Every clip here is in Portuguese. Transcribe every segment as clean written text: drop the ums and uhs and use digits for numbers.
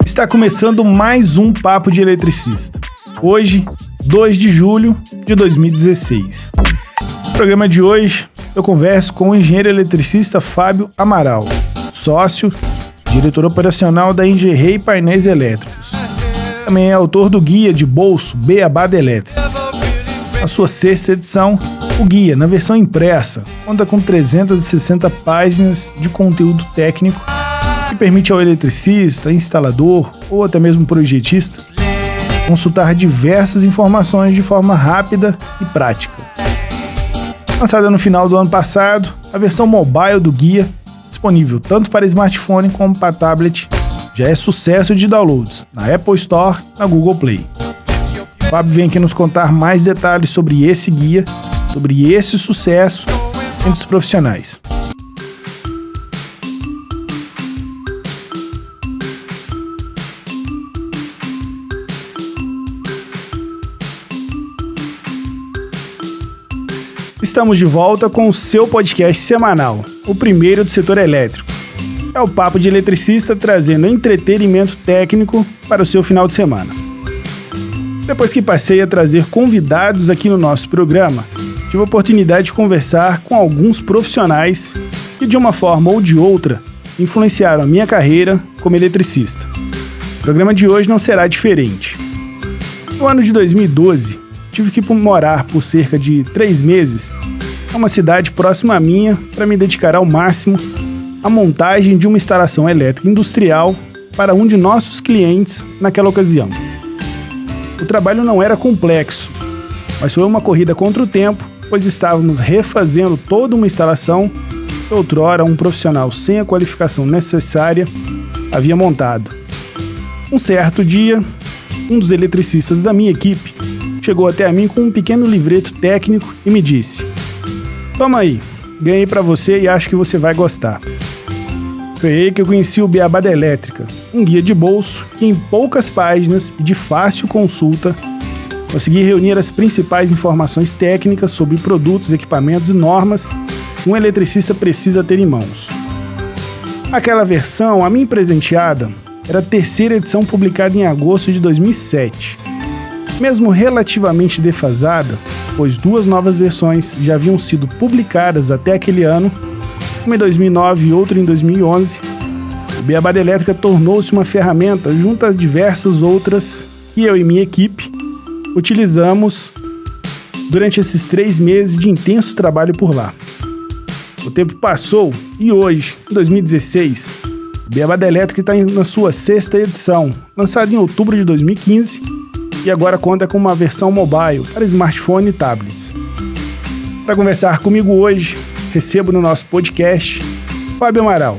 Está começando mais um Papo de Eletricista. Hoje, 2 de julho de 2016. No programa de hoje, eu converso com o engenheiro eletricista Fábio Amaral, sócio, diretor operacional da Engerrey Painéis Elétricos. Também é autor do guia de bolso Beabá da Elétrica. Na sua 6ª edição, o guia, na versão impressa, conta com 360 páginas de conteúdo técnico que permite ao eletricista, instalador ou até mesmo projetista consultar diversas informações de forma rápida e prática. Lançada no final do ano passado, a versão mobile do guia, disponível tanto para smartphone como para tablet, já é sucesso de downloads na Apple Store e na Google Play. O Fábio vem aqui nos contar mais detalhes sobre esse guia, sobre esse sucesso entre os profissionais. Estamos de volta com o seu podcast semanal, o primeiro do setor elétrico. É o Papo de Eletricista trazendo entretenimento técnico para o seu final de semana. Depois que passei a trazer convidados aqui no nosso programa, tive a oportunidade de conversar com alguns profissionais que, de uma forma ou de outra, influenciaram a minha carreira como eletricista. O programa de hoje não será diferente. No ano de 2012, tive que morar por cerca de 3 meses a uma cidade próxima à minha para me dedicar ao máximo à montagem de uma instalação elétrica industrial para um de nossos clientes naquela ocasião. O trabalho não era complexo, mas foi uma corrida contra o tempo, pois estávamos refazendo toda uma instalação que outrora um profissional sem a qualificação necessária havia montado. Um certo dia, um dos eletricistas da minha equipe chegou até a mim com um pequeno livreto técnico e me disse: "Toma aí, ganhei pra você e acho que você vai gostar." Foi aí que eu conheci o Beabá da Elétrica, um guia de bolso que em poucas páginas e de fácil consulta consegui reunir as principais informações técnicas sobre produtos, equipamentos e normas que um eletricista precisa ter em mãos. Aquela versão, a mim presenteada, era a 3ª edição publicada em agosto de 2007. Mesmo relativamente defasada, pois 2 novas versões já haviam sido publicadas até aquele ano, uma em 2009 e outra em 2011, o Beabá da Elétrica tornou-se uma ferramenta junto a diversas outras que eu e minha equipe utilizamos durante esses 3 meses de intenso trabalho por lá. O tempo passou e hoje, em 2016, o Beabá da Elétrica está na sua 6ª edição, lançada em outubro de 2015, e agora conta com uma versão mobile para smartphone e tablets. Para conversar comigo hoje, recebo no nosso podcast Fábio Amaral.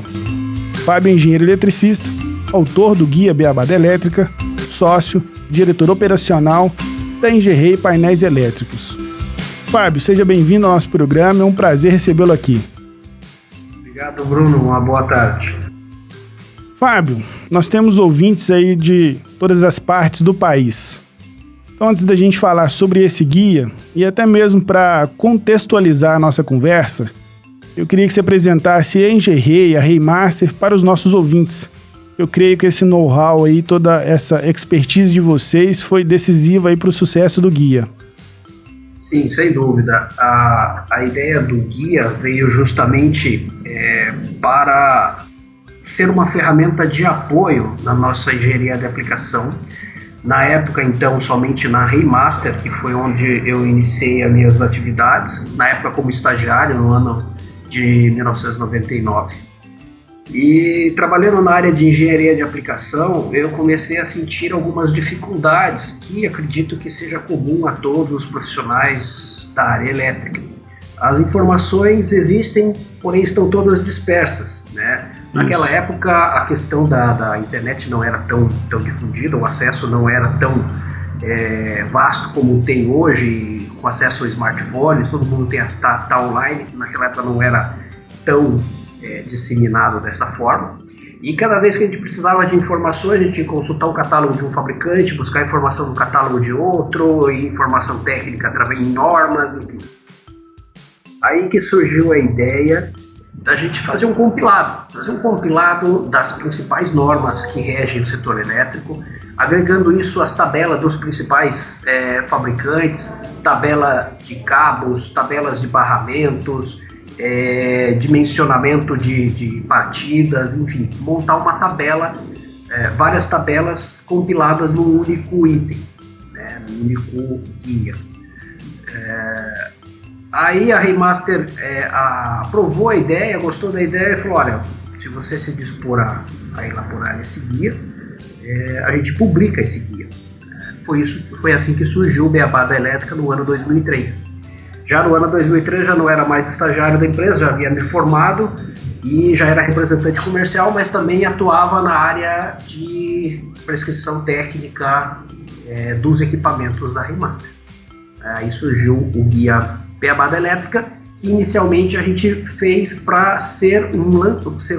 Fábio é engenheiro eletricista, autor do guia Beabá da Elétrica, sócio, diretor operacional da Engerrey Painéis Elétricos. Fábio, seja bem-vindo ao nosso programa, é um prazer recebê-lo aqui. Obrigado, Bruno, uma boa tarde. Fábio, nós temos ouvintes aí de todas as partes do país. Então, antes da gente falar sobre esse guia, e até mesmo para contextualizar a nossa conversa, eu queria que você apresentasse a Engerrey, a Raymaster, para os nossos ouvintes. Eu creio que esse know-how aí, toda essa expertise de vocês foi decisiva aí para o sucesso do guia. Sim, sem dúvida. A ideia do guia veio justamente para ser uma ferramenta de apoio na nossa engenharia de aplicação. Na época, então, somente na Raymaster, que foi onde eu iniciei as minhas atividades, na época como estagiário, no ano de 1999. E trabalhando na área de engenharia de aplicação, eu comecei a sentir algumas dificuldades que acredito que seja comum a todos os profissionais da área elétrica. As informações existem, porém estão todas dispersas, né? Naquela época, a questão da internet não era tão difundida, o acesso não era tão vasto como tem hoje, com acesso a smartphones, todo mundo tá online. Naquela época não era tão disseminado dessa forma. E cada vez que a gente precisava de informações, a gente tinha que consultar o catálogo de um fabricante, buscar informação no catálogo de outro, e informação técnica através de normas, enfim. Aí que surgiu a ideia da gente fazer um compilado das principais normas que regem o setor elétrico, agregando isso às tabelas dos principais fabricantes, tabela de cabos, tabelas de barramentos, dimensionamento de partidas, enfim, montar uma tabela, várias tabelas compiladas num único item, né, num único guia. Aí a Reimaster aprovou a ideia, gostou da ideia e falou, olha, se você se dispor a elaborar esse guia, a gente publica esse guia. Foi assim que surgiu o Beabá da Elétrica no ano 2003. Já no ano 2003 já não era mais estagiário da empresa, já havia me formado e já era representante comercial, mas também atuava na área de prescrição técnica dos equipamentos da Reimaster. Aí surgiu o guia Beabá da Elétrica, que inicialmente a gente fez para ser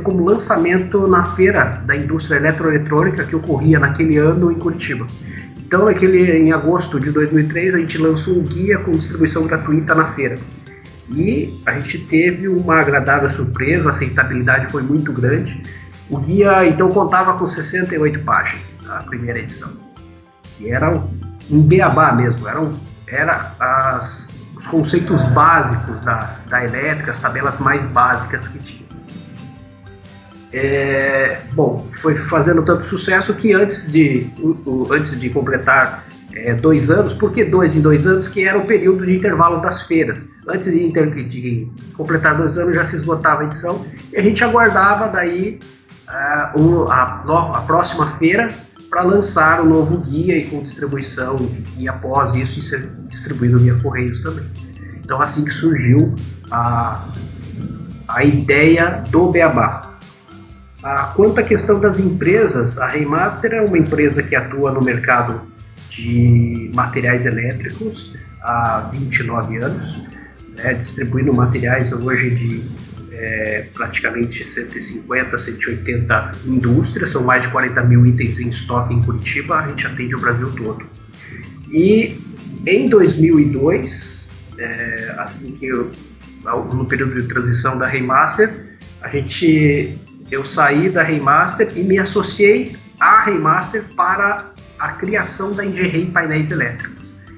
como lançamento na feira da indústria eletroeletrônica que ocorria naquele ano em Curitiba. Então, em agosto de 2003, a gente lançou um guia com distribuição gratuita na feira. E a gente teve uma agradável surpresa, a aceitabilidade foi muito grande. O guia, então, contava com 68 páginas, a primeira edição. E era um beabá mesmo, os conceitos básicos da elétrica, as tabelas mais básicas que tinha. Bom, foi fazendo tanto sucesso que antes de completar 2 anos, por que 2 em 2 anos? Que era o período de intervalo das feiras. Antes de completar 2 anos já se esgotava a edição e a gente aguardava daí a próxima feira para lançar o novo guia e com distribuição, e após isso ser distribuído via Correios também. Então assim que surgiu a ideia do Beabá. Quanto à questão das empresas, a Reimaster é uma empresa que atua no mercado de materiais elétricos há 29 anos, né, distribuindo materiais hoje de praticamente 150, 180 indústrias, são mais de 40 mil itens em estoque em Curitiba, a gente atende o Brasil todo. E em 2002, assim que no período de transição da Reimaster, eu saí da Reimaster e me associei à Reimaster para a criação da Engerrey Painéis Elétricos.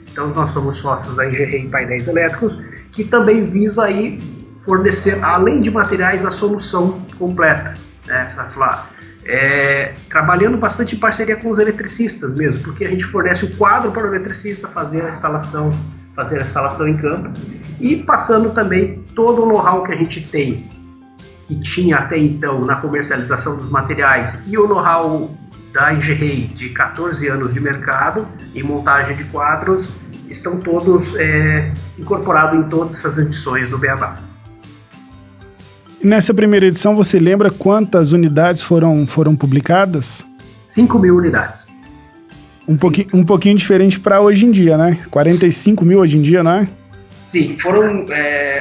Então nós somos sócios da Engerrey Painéis Elétricos, que também visa aí fornecer, além de materiais, a solução completa, né? Você vai falar, trabalhando bastante em parceria com os eletricistas mesmo, porque a gente fornece o quadro para o eletricista fazer a instalação em campo, e passando também todo o know-how que a gente tem, que tinha até então na comercialização dos materiais, e o know-how da Engerrey de 14 anos de mercado em montagem de quadros, estão todos incorporados em todas essas edições do Beabá. Nessa primeira edição, você lembra quantas unidades foram publicadas? 5.000 unidades. Um pouquinho diferente para hoje em dia, né? 45 mil hoje em dia, não é? Sim, foram,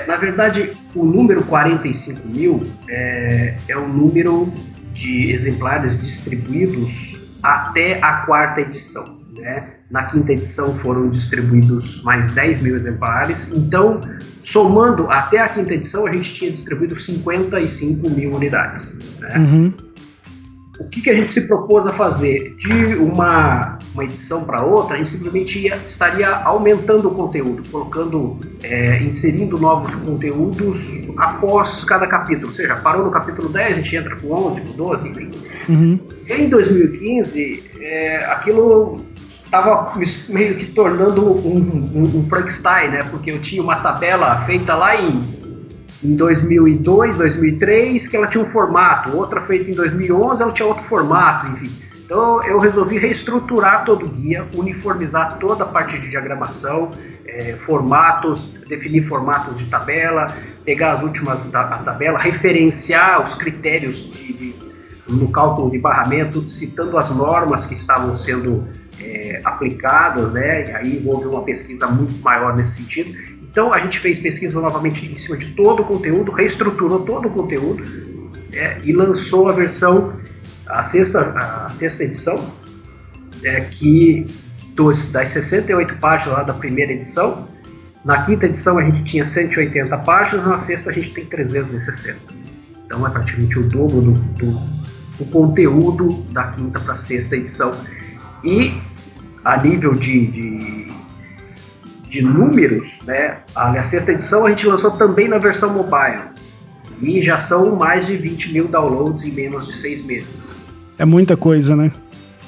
na verdade, o número 45 mil é o número de exemplares distribuídos até a 4ª edição, né? Na 5ª edição foram distribuídos mais 10 mil exemplares, então, somando até a 5ª edição, a gente tinha distribuído 55 mil unidades, né? Uhum. O que a gente se propôs a fazer? De uma edição para outra, a gente simplesmente estaria aumentando o conteúdo, inserindo novos conteúdos após cada capítulo. Ou seja, parou no capítulo 10, a gente entra com 11, com 12, enfim. Uhum. Em 2015, aquilo estava meio que tornando um Frankenstein, né? Porque eu tinha uma tabela feita lá em 2002, 2003, que ela tinha um formato, outra feita em 2011, ela tinha outro formato, enfim. Então eu resolvi reestruturar todo o guia, uniformizar toda a parte de diagramação, formatos, definir formatos de tabela, pegar as últimas da tabela, referenciar os critérios no cálculo de barramento, citando as normas que estavam sendo aplicadas, né? E aí houve uma pesquisa muito maior nesse sentido. Então a gente fez pesquisa novamente em cima de todo o conteúdo, reestruturou todo o conteúdo, e lançou a sexta edição, que das 68 páginas lá da primeira edição. Na quinta edição a gente tinha 180 páginas, na sexta a gente tem 360. Então é praticamente o dobro do conteúdo da quinta para a sexta edição. E a nível de números, né, a sexta edição a gente lançou também na versão mobile. E já são mais de 20 mil downloads em menos de 6 meses. É muita coisa, né?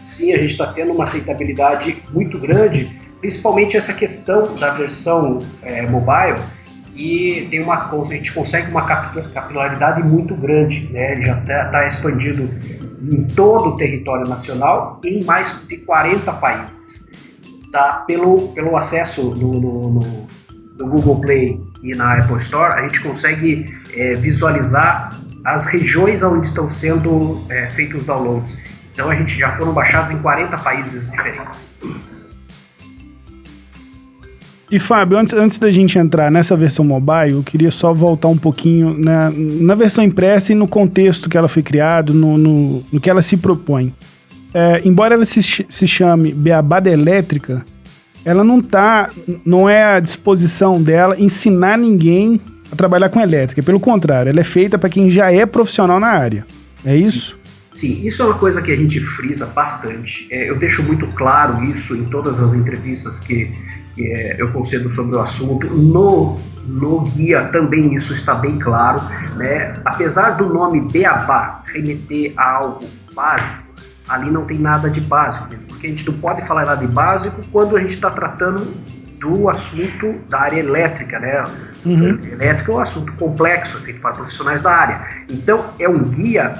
Sim, a gente está tendo uma aceitabilidade muito grande, principalmente essa questão da versão mobile, e a gente consegue uma capilaridade muito grande, né? Ele já está expandido em todo o território nacional, em mais de 40 países. Tá? Pelo acesso no Google Play e na Apple Store, a gente consegue visualizar as regiões onde estão sendo feitos os downloads. Então a gente já foram baixados em 40 países diferentes. E Fábio, antes da gente entrar nessa versão mobile, eu queria só voltar um pouquinho na versão impressa e no contexto que ela foi criada, no que ela se propõe. Embora ela se chame Beabá da Elétrica, ela não é a disposição dela ensinar ninguém a trabalhar com elétrica. Pelo contrário, ela é feita para quem já é profissional na área. É isso? Sim, isso é uma coisa que a gente frisa bastante. Eu deixo muito claro isso em todas as entrevistas que eu concedo sobre o assunto. No guia também isso está bem claro, né? Apesar do nome Beabá remeter a algo básico, ali não tem nada de básico mesmo, porque a gente não pode falar nada de básico quando a gente está tratando do assunto da área elétrica, né? Uhum. Elétrica é um assunto complexo, feito para profissionais da área. Então, é um guia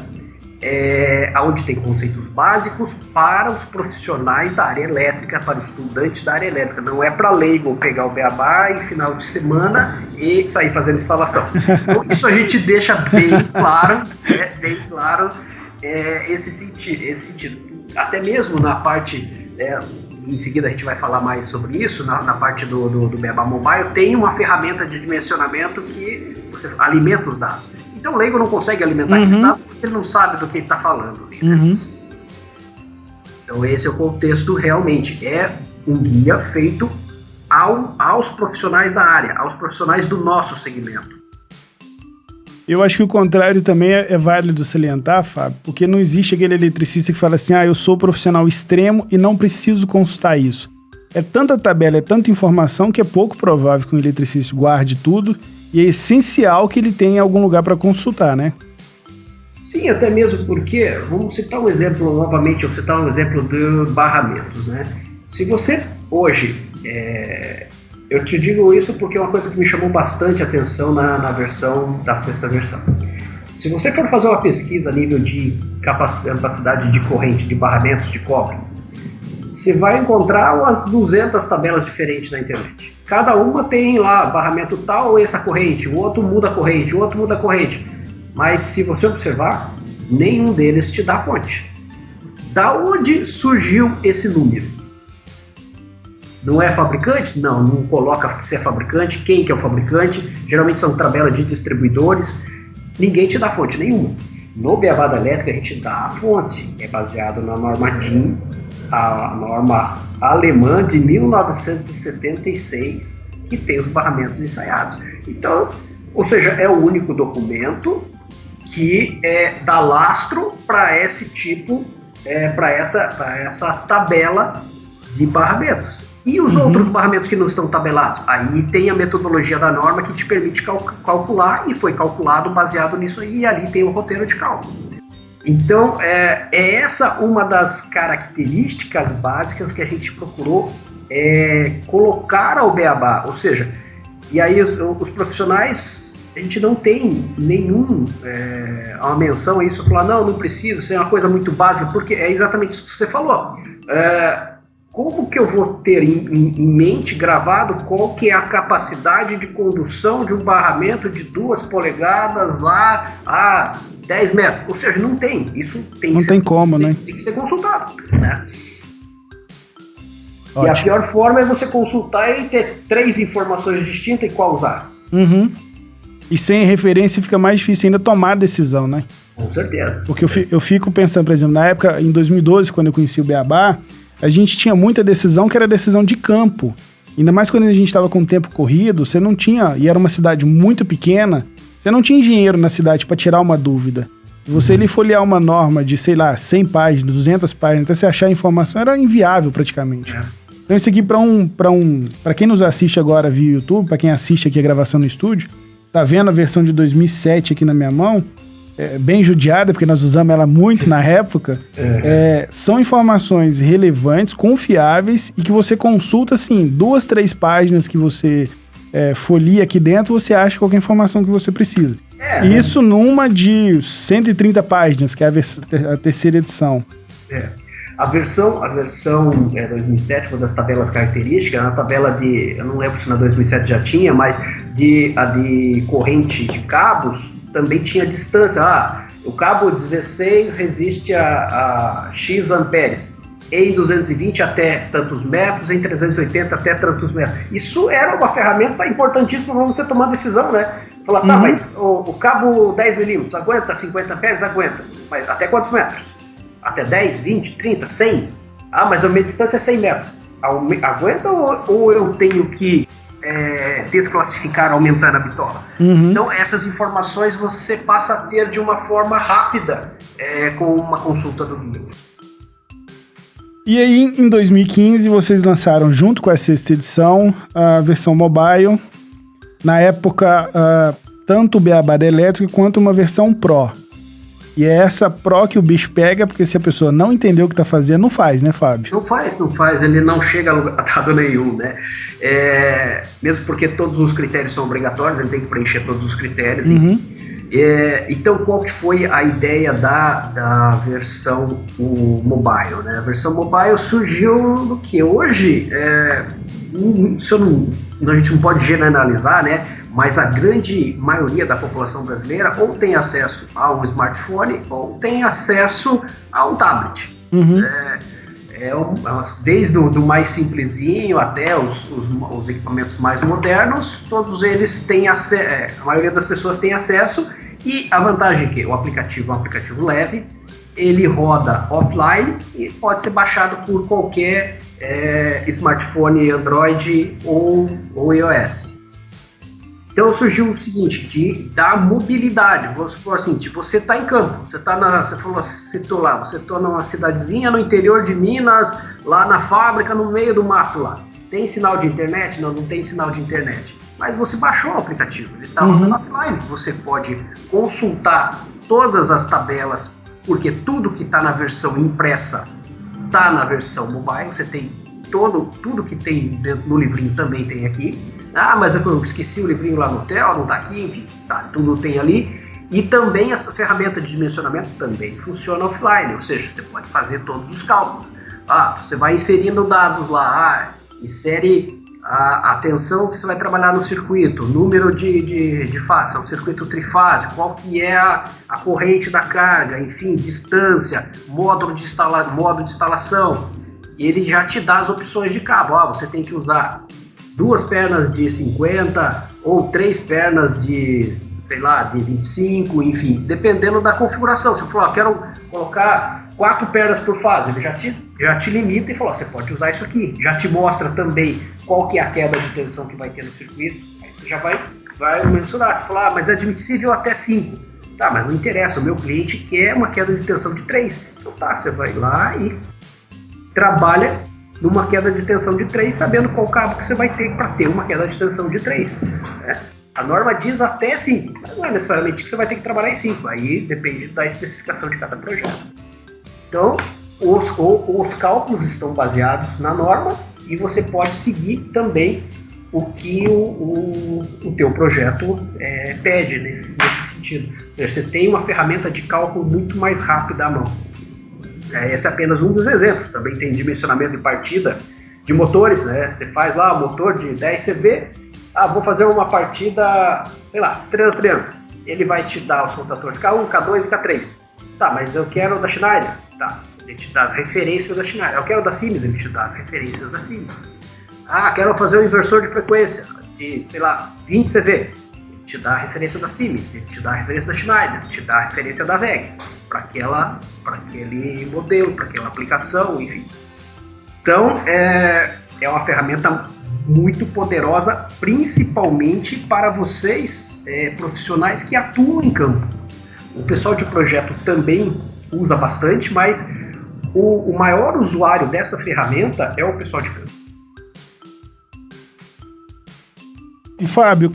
onde tem conceitos básicos para os profissionais da área elétrica, para os estudantes da área elétrica. Não é para leigo pegar o beabá em final de semana e sair fazendo instalação. Então, isso a gente deixa bem claro, esse sentido. Até mesmo na parte, em seguida a gente vai falar mais sobre isso, na parte do Beabá Mobile, tem uma ferramenta de dimensionamento que você alimenta os dados. Então o leigo não consegue alimentar esses dados porque ele não sabe do que ele está falando. Né? Uhum. Então esse é o contexto realmente. É um guia feito aos profissionais da área, aos profissionais do nosso segmento. Eu acho que o contrário também é válido salientar, Fábio, porque não existe aquele eletricista que fala assim, eu sou profissional extremo e não preciso consultar isso. É tanta tabela, é tanta informação que é pouco provável que um eletricista guarde tudo e é essencial que ele tenha algum lugar para consultar, né? Sim, até mesmo porque, vamos citar um exemplo novamente, eu vou citar um exemplo de barramentos, né? Se você hoje, eu te digo isso porque é uma coisa que me chamou bastante atenção na versão da sexta versão. Se você for fazer uma pesquisa a nível de capacidade de corrente de barramentos de cobre, você vai encontrar umas 200 tabelas diferentes na internet. Cada uma tem lá barramento tal, essa corrente, o outro muda a corrente, o outro muda a corrente. Mas se você observar, nenhum deles te dá fonte. Da onde surgiu esse número? Não é fabricante? Não coloca se é fabricante, quem que é o fabricante, geralmente são tabelas de distribuidores, ninguém te dá fonte nenhuma. No Beabá da Elétrica a gente dá a fonte, é baseado na norma DIN, a norma alemã de 1976, que tem os barramentos ensaiados. Então, ou seja, é o único documento que dá lastro para esse tipo, para essa tabela de barramentos. E os outros barramentos que não estão tabelados? Aí tem a metodologia da norma que te permite calcular, e foi calculado baseado nisso aí, e ali tem o roteiro de cálculo. Então, é essa uma das características básicas que a gente procurou colocar ao Beabá, ou seja, e aí os profissionais, a gente não tem uma menção a isso, falar, não precisa, isso é uma coisa muito básica, porque é exatamente isso que você falou. Como que eu vou ter em mente gravado qual que é a capacidade de condução de um barramento de 2 polegadas lá a 10 metros? Ou seja, não tem. Isso tem que ser consultado. Né? E a pior forma é você consultar e ter 3 informações distintas e qual usar. E sem referência fica mais difícil ainda tomar a decisão, né? Com certeza. Porque eu fico pensando, por exemplo, na época, em 2012, quando eu conheci o Beabá, a gente tinha muita decisão que era decisão de campo. Ainda mais quando a gente estava com o tempo corrido, você não tinha, e era uma cidade muito pequena, você não tinha engenheiro na cidade para tirar uma dúvida. Você ali folhear uma norma de, sei lá, 100 páginas, 200 páginas, até você achar a informação, era inviável praticamente. Então isso aqui para quem nos assiste agora via YouTube, para quem assiste aqui a gravação no estúdio, tá vendo a versão de 2007 aqui na minha mão, bem judiada, porque nós usamos ela muito na época, são informações relevantes, confiáveis e que você consulta, assim, 2, 3 páginas que você folheia aqui dentro, você acha qualquer informação que você precisa. Isso numa de 130 páginas, que é a terceira edição. A versão 2007, uma das tabelas características, a tabela de, eu não lembro se na 2007 já tinha, mas a de corrente de cabos também tinha distância. O cabo 16 resiste a X amperes, em 220 até tantos metros, em 380 até tantos metros. Isso era uma ferramenta importantíssima para você tomar decisão, né? Falar, tá, mas o cabo 10 milímetros aguenta 50 amperes? Aguenta. Mas até quantos metros? Até 10, 20, 30, 100? Mas a minha distância é 100 metros. Aguenta ou eu tenho que desclassificar aumentando a bitola? Então essas informações você passa a ter de uma forma rápida com uma consulta do guia. E aí em 2015 vocês lançaram junto com a sexta edição a versão mobile, na época tanto o Beabá da Elétrica quanto uma versão Pro. E é essa Pro que o bicho pega, porque se a pessoa não entender o que está fazendo, não faz, né, Fábio? Não faz, ele não chega a dado nenhum, né? Mesmo porque todos os critérios são obrigatórios, ele tem que preencher todos os critérios. Então, qual que foi a ideia da versão mobile, né? A versão mobile surgiu do que hoje, a gente não pode generalizar, né? Mas a grande maioria da população brasileira ou tem acesso a um smartphone ou tem acesso a um tablet. Desde o mais simplesinho até os equipamentos mais modernos, todos eles têm acesso, a maioria das pessoas tem acesso, e a vantagem é que o aplicativo é um aplicativo leve, ele roda offline e pode ser baixado por qualquer smartphone Android ou iOS. Então surgiu o seguinte, da mobilidade. Vamos supor assim, você está em campo, você está numa cidadezinha no interior de Minas, lá na fábrica, no meio do mato lá. Tem sinal de internet? Não tem sinal de internet. Mas você baixou o aplicativo, ele está rodando offline. Você pode consultar todas as tabelas, porque tudo que está na versão impressa está na versão mobile. Você tem tudo que tem dentro no livrinho também tem aqui. Mas eu esqueci o livrinho lá no hotel, não está aqui, enfim, tudo tem ali. E também essa ferramenta de dimensionamento também funciona offline, ou seja, você pode fazer todos os cálculos. Você vai inserindo dados lá, insere a tensão que você vai trabalhar no circuito, número de faces, é um circuito trifásico, qual que é a corrente da carga, enfim, distância, modo de instalação. E ele já te dá as opções de cabo. Você tem que usar 2 pernas de 50 ou 3 pernas de, de 25, enfim, dependendo da configuração. Se você falar, quero colocar 4 pernas por fase, ele já te limita e fala, você pode usar isso aqui. Já te mostra também qual que é a queda de tensão que vai ter no circuito. Aí você já vai mensurar. Você fala, mas é admissível até 5. Tá, mas não interessa, o meu cliente quer uma queda de tensão de 3. Então você vai lá e trabalha numa queda de tensão de 3, sabendo qual cabo que você vai ter para ter uma queda de tensão de 3. A norma diz até 5, mas não é necessariamente que você vai ter que trabalhar em 5, aí depende da especificação de cada projeto. Então, os cálculos estão baseados na norma e você pode seguir também o que o teu projeto pede nesse sentido. Ou seja, você tem uma ferramenta de cálculo muito mais rápida à mão. Esse é apenas um dos exemplos. Também tem dimensionamento de partida de motores, né? Você faz lá o motor de 10 CV, vou fazer uma partida, estrela triângulo. Ele vai te dar os rotadores K1, K2 e K3. Tá, mas eu quero da Schneider. Tá, ele te dá as referências da Schneider. Eu quero da Siemens, ele te dá as referências da Siemens. Quero fazer um inversor de frequência de, 20 CV. te dá a referência da Siemens, ele te dá a referência da Schneider, te dá a referência da WEG, para aquele modelo, para aquela aplicação, enfim. Então, é uma ferramenta muito poderosa, principalmente para vocês, profissionais que atuam em campo. O pessoal de projeto também usa bastante, mas o maior usuário dessa ferramenta é o pessoal de campo. E Fábio,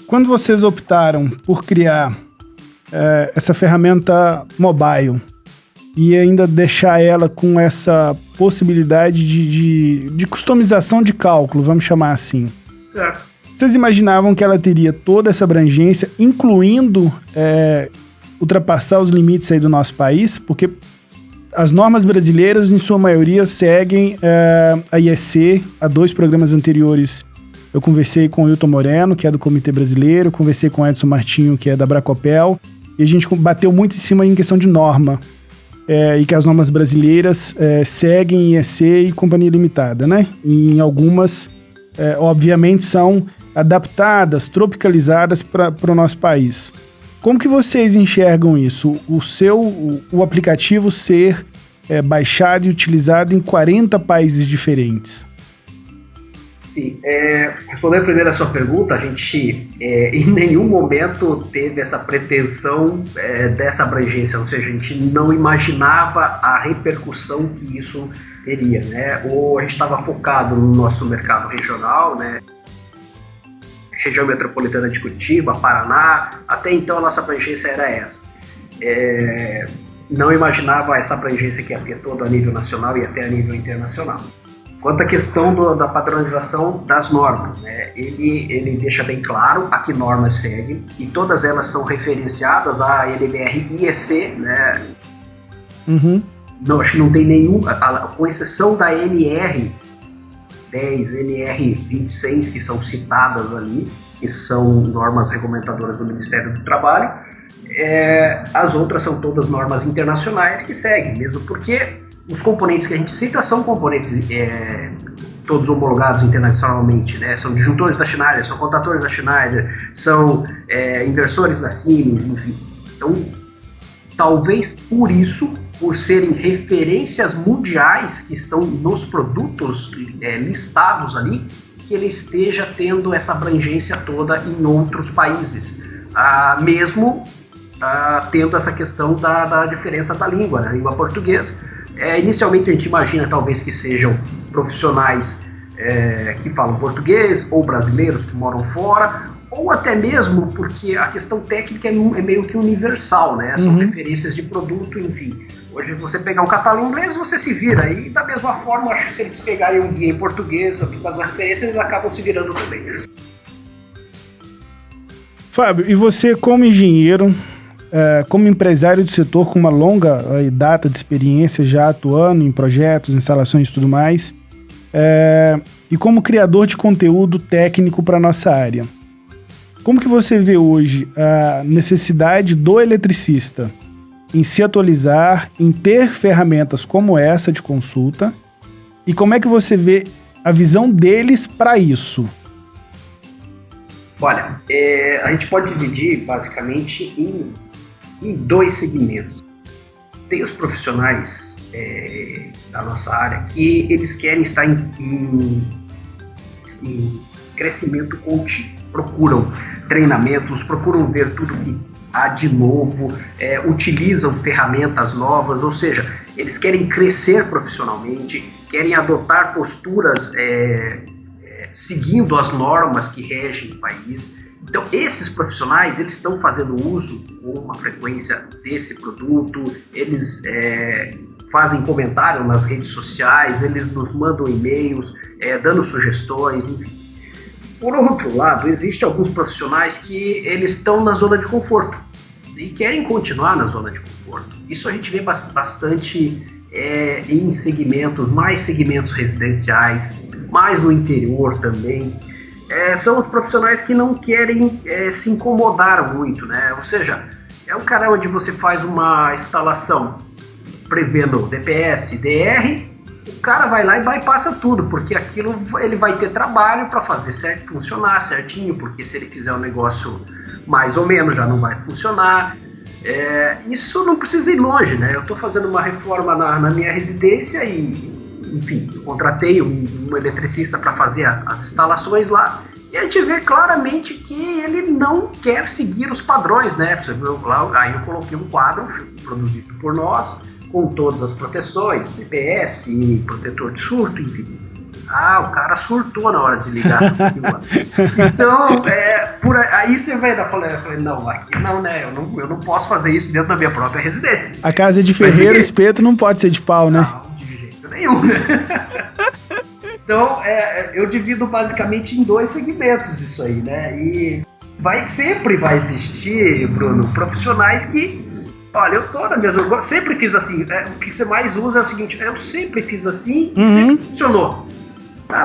quando vocês optaram por criar essa ferramenta mobile e ainda deixar ela com essa possibilidade de customização de cálculo, vamos chamar assim, Certo. vocês imaginavam que ela teria toda essa abrangência, incluindo ultrapassar os limites aí do nosso país? Porque as normas brasileiras, em sua maioria, seguem a IEC. Há 2 programas anteriores eu conversei com o Hilton Moreno, que é do Comitê Brasileiro, conversei com o Edson Martinho, que é da Bracopel, e a gente bateu muito em cima em questão de norma, e que as normas brasileiras seguem IEC e Companhia Limitada, né? E em algumas, obviamente, são adaptadas, tropicalizadas para o nosso país. Como que vocês enxergam isso? O aplicativo ser baixado e utilizado em 40 países diferentes? Sim, respondendo primeiro a sua pergunta, a gente em nenhum momento teve essa pretensão dessa abrangência, ou seja, a gente não imaginava a repercussão que isso teria, né? Ou a gente estava focado no nosso mercado regional, né? Região metropolitana de Curitiba, Paraná, até então a nossa abrangência era essa. Não imaginava essa abrangência que ia ter todo a nível nacional e até a nível internacional. Quanto à questão da padronização das normas, né, ele deixa bem claro a que normas seguem, e todas elas são referenciadas à NBR IEC, né? Uhum. Não, acho que não tem nenhum, com exceção da NR 10, NR 26, que são citadas ali, que são normas regulamentadoras do Ministério do Trabalho. As outras são todas normas internacionais que seguem, mesmo porque os componentes que a gente cita são componentes todos homologados internacionalmente, né? São disjuntores da Schneider, são contatores da Schneider, são inversores da Siemens, enfim. Então, talvez por isso, por serem referências mundiais que estão nos produtos listados ali, que ele esteja tendo essa abrangência toda em outros países, mesmo tendo essa questão da diferença da língua, né? A língua portuguesa. Inicialmente a gente imagina talvez que sejam profissionais que falam português, ou brasileiros que moram fora, ou até mesmo porque a questão técnica é meio que universal, né? São referências de produto, enfim. Hoje você pegar um catálogo inglês, você se vira, e da mesma forma, acho que se eles pegarem um guia em português, com as referências, eles acabam se virando também. Fábio, e você como engenheiro, como empresário do setor com uma longa data de experiência já atuando em projetos, instalações e tudo mais, e como criador de conteúdo técnico para a nossa área, como que você vê hoje a necessidade do eletricista em se atualizar, em ter ferramentas como essa de consulta, e como é que você vê a visão deles para isso? Olha, a gente pode dividir basicamente em 2 segmentos. Tem os profissionais da nossa área que eles querem estar em crescimento contínuo, procuram treinamentos, procuram ver tudo que há de novo, utilizam ferramentas novas, ou seja, eles querem crescer profissionalmente, querem adotar posturas seguindo as normas que regem o país. Então, esses profissionais, eles estão fazendo uso com uma frequência desse produto, eles fazem comentário nas redes sociais, eles nos mandam e-mails, dando sugestões, enfim. Por outro lado, existem alguns profissionais que eles estão na zona de conforto e querem continuar na zona de conforto. Isso a gente vê bastante em mais segmentos residenciais, mais no interior também. São os profissionais que não querem se incomodar muito, né? Ou seja, é um canal onde você faz uma instalação prevendo DPS, DR, o cara vai lá e bypassa tudo, porque aquilo ele vai ter trabalho para fazer funcionar certinho, porque se ele fizer um negócio mais ou menos já não vai funcionar. Isso não precisa ir longe, né? Eu estou fazendo uma reforma na minha residência e, enfim, eu contratei um eletricista para fazer as instalações lá, e a gente vê claramente que ele não quer seguir os padrões, né? Você viu lá, aí eu coloquei um quadro produzido por nós, com todas as proteções, DPS, protetor de surto, enfim. O cara surtou na hora de ligar. Então, aí você vai dar, falei, não, aqui não, né? Eu não posso fazer isso dentro da minha própria residência. A casa de ferreiro, espeto não pode ser de pau, né? Não, de jeito nenhum. Então, eu divido basicamente em 2 segmentos isso aí, né? E sempre vai existir, Bruno, profissionais que, olha, eu tô na minha zona, sempre fiz assim. O que você mais usa é o seguinte, eu sempre fiz assim e sempre funcionou.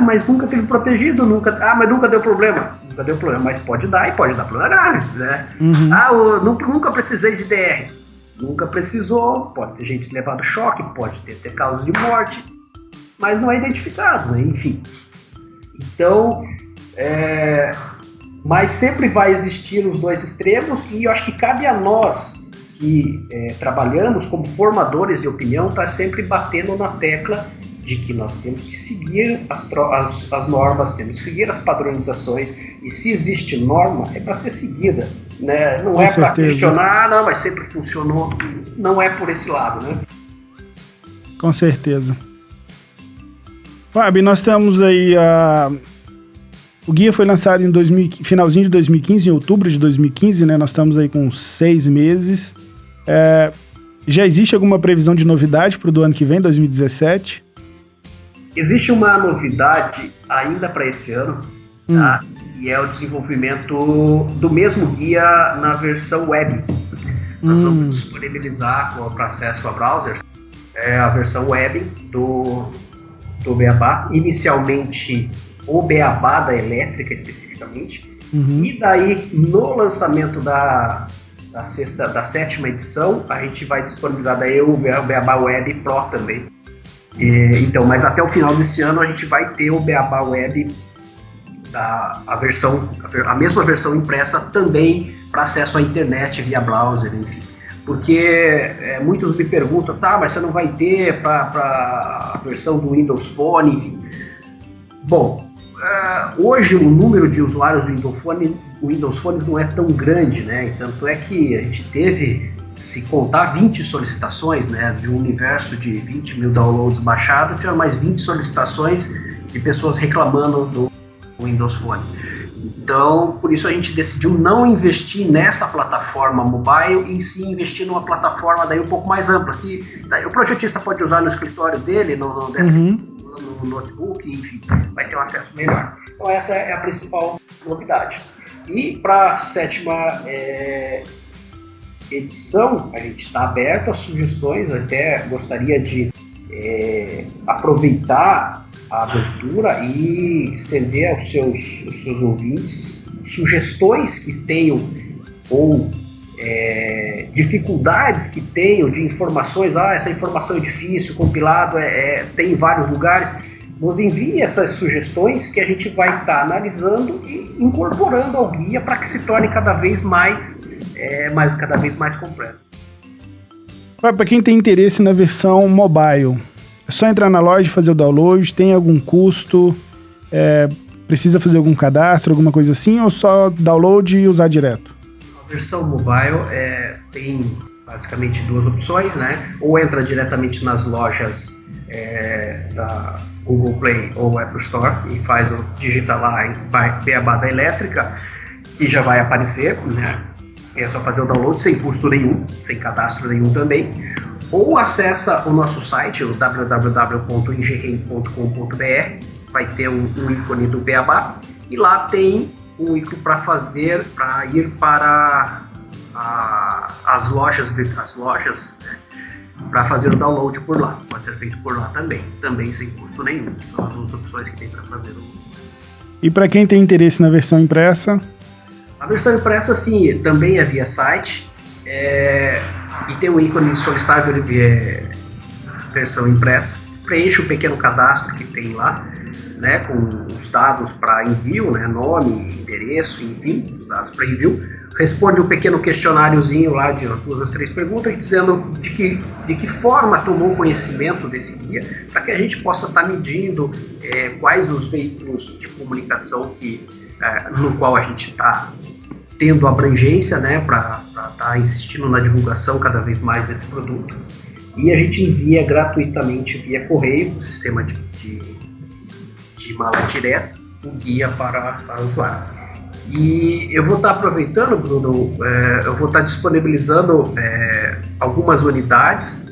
Mas nunca teve protegido, mas nunca deu problema. Nunca deu problema, mas pode dar e pode dar problema grave, né? Nunca precisei de DR. Nunca precisou, pode ter gente levado choque, pode ter causa de morte, mas não é identificado, né? Enfim. Então, mas sempre vai existir os 2 extremos, e eu acho que cabe a nós que trabalhamos como formadores de opinião estar sempre batendo na tecla de que nós temos que seguir as normas, temos que seguir as padronizações, e se existe norma, é para ser seguida, né? Não é para questionar, não, mas sempre funcionou, não é por esse lado, né? Com certeza. Fábio, nós estamos aí, o guia foi lançado em finalzinho de 2015, em outubro de 2015, né? Nós estamos aí com 6 meses. Já existe alguma previsão de novidade para o do ano que vem, 2017? Existe uma novidade ainda para esse ano, tá? E é o desenvolvimento do mesmo guia na versão web. Nós vamos disponibilizar para acesso a browsers a versão web do Beabá, inicialmente o Beabá da elétrica especificamente, e daí no lançamento da 7ª edição a gente vai disponibilizar daí o Beabá Web Pro também. Então, mas até o final desse ano a gente vai ter o Beabá Web, a mesma versão impressa também para acesso à internet via browser, enfim. Porque muitos me perguntam, mas você não vai ter para a versão do Windows Phone, enfim. Bom, hoje o número de usuários do Windows Phone não é tão grande, né? E tanto é que a gente teve, se contar 20 solicitações, né, de um universo de 20 mil downloads baixados, tinha mais 20 solicitações de pessoas reclamando do Windows Phone. Então, por isso a gente decidiu não investir nessa plataforma mobile e sim investir numa plataforma daí um pouco mais ampla, que daí o projetista pode usar no escritório dele, no desktop, no notebook, enfim, vai ter um acesso melhor. Então essa é a principal novidade. E para a 7ª edição, a gente está aberto a sugestões, eu até gostaria de aproveitar a abertura e estender aos seus ouvintes sugestões que tenham ou dificuldades que tenham de informações, essa informação é difícil, compilado tem em vários lugares, nos envie essas sugestões que a gente vai estar analisando e incorporando ao guia para que se torne cada vez mais completo. Para quem tem interesse na versão mobile, é só entrar na loja e fazer o download? Tem algum custo? Precisa fazer algum cadastro, alguma coisa assim? Ou só download e usar direto? A versão mobile tem basicamente 2 opções, né? Ou entra diretamente nas lojas da Google Play ou Apple Store e digita lá em Beabá da elétrica e já vai aparecer, né? É só fazer o download sem custo nenhum, sem cadastro nenhum também. Ou acessa o nosso site, o www.engenheiro.com.br, vai ter um ícone do Beabá e lá tem um ícone para ir para as lojas, né, para fazer o download por lá. Pode ser feito por lá também sem custo nenhum. São as 2 opções que tem para fazer. E para quem tem interesse na versão impressa? A versão impressa, sim, também é via site. E tem um ícone solicitável de versão impressa. preenche o pequeno cadastro que tem lá, né, com os dados para envio, né, nome, endereço, enfim, os dados para envio, responde um pequeno questionáriozinho lá de 2 a 3 perguntas, dizendo de que forma tomou conhecimento desse guia, para que a gente possa estar medindo quais os veículos de comunicação no qual a gente está tendo abrangência, né, para estar insistindo na divulgação cada vez mais desse produto. E a gente envia gratuitamente via correio, o sistema de mala direta, o guia para o usuário. E eu vou estar aproveitando, Bruno, eu vou estar disponibilizando algumas unidades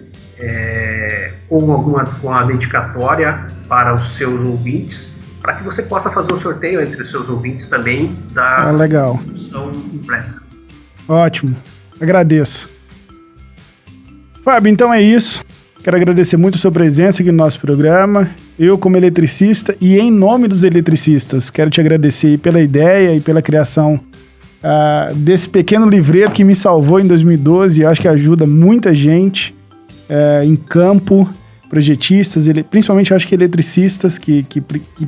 com a dedicatória para os seus ouvintes, para que você possa fazer o sorteio entre os seus ouvintes também da legal. Edição impressa. Ótimo, agradeço. Fábio, então é isso. Quero agradecer muito a sua presença aqui no nosso programa. Eu, como eletricista, e em nome dos eletricistas, quero te agradecer pela ideia e pela criação desse pequeno livreto que me salvou em 2012 e acho que ajuda muita gente em campo, projetistas, principalmente acho que eletricistas que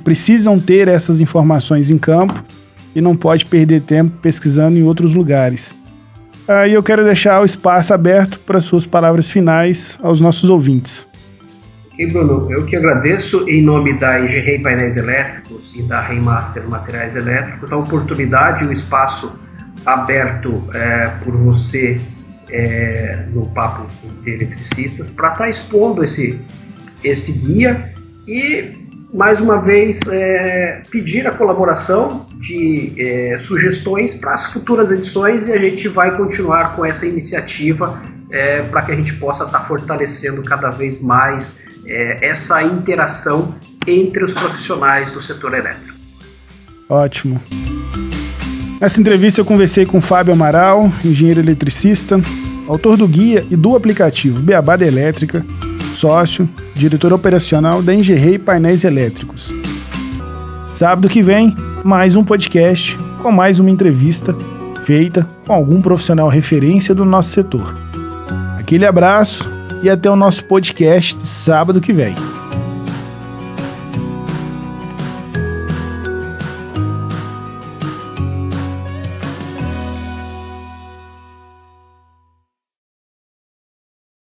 precisam ter essas informações em campo e não pode perder tempo pesquisando em outros lugares. E eu quero deixar o espaço aberto para suas palavras finais aos nossos ouvintes. Ok, Bruno, eu que agradeço em nome da EGREI Painéis Elétricos e da Reimaster Materiais Elétricos a oportunidade e o espaço aberto por você no Papo de Eletricistas para estar expondo esse guia e, mais uma vez, pedir a colaboração de sugestões para as futuras edições e a gente vai continuar com essa iniciativa para que a gente possa estar fortalecendo cada vez mais essa interação entre os profissionais do setor elétrico. Ótimo. Nessa entrevista eu conversei com Fábio Amaral, engenheiro eletricista, autor do guia e do aplicativo Beabá da Elétrica, sócio, diretor operacional da EGREI Painéis Elétricos. Sábado que vem, mais um podcast com mais uma entrevista feita com algum profissional referência do nosso setor. Aquele abraço e até o nosso podcast de sábado que vem.